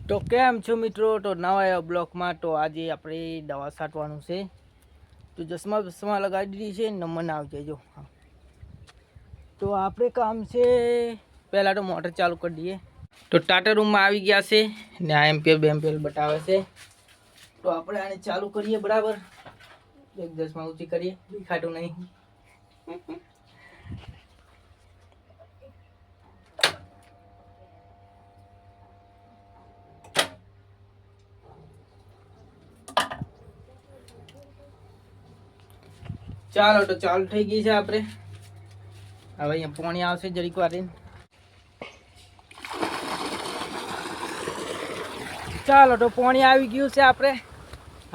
તો કેમ છો મિત્રો? તો નવા આવ્યા બ્લોકમાં. તો આજે આપણે દવા છાંટવાનું છે, તો ચશ્મા લગાવી દીધી છે, નંબર આવી જાય. જો તો આપણે કામ છે, પહેલાં તો મોટર ચાલુ કરી દઈએ. તો ટાટા રૂમમાં આવી ગયા છે ને આ એમ્પિયર બેમ્પિયર બતાવે છે. તો આપણે આને ચાલુ કરીએ બરાબર. એક ચશ્મા ઊંચી કરીએ, દેખાતું નહીં. ચાલો તો ચાલુ થઈ ગઈ છે. આપણે હવે અહીંયા પાણી આવશે જરીક વાર. ચાલો તો પાણી આવી ગયું છે. આપણે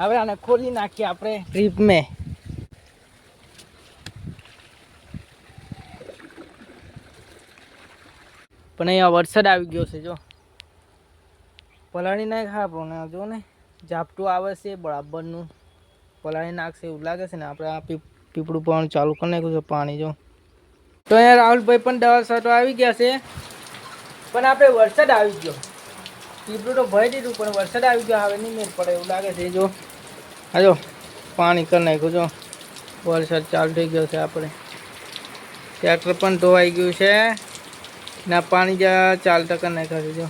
હવે આને ખોલી નાખીએ આપણે ડ્રીપ મેં. પણ અહીંયા વરસાદ આવી ગયો છે. જો પલાળી નાખ. હા પણ જો ને ઝાપટું આવે છે બરાબરનું, પલાળી નાખશે એવું લાગે છે ને. આપણે આ પીપળું પાણી ચાલુ કરી નાખ્યું છે પાણી. જો તો અહીંયા રાહુલભાઈ પણ દવા છાંટવા આવી ગયા છે, પણ આપણે વરસાદ આવી ગયો. પીપળું તો ભરી દીધું પણ વરસાદ આવી ગયો. હવે નહીં મેળ પડે એવું લાગે છે. જો હા જો પાણી કરી નાખ્યું. જો વરસાદ ચાલુ થઈ ગયો છે. આપણે ટ્રેક્ટર પણ ધોવાઈ ગયું છે ને પાણી જ્યાં ચાલતા કરી નાખ્યું છે. જો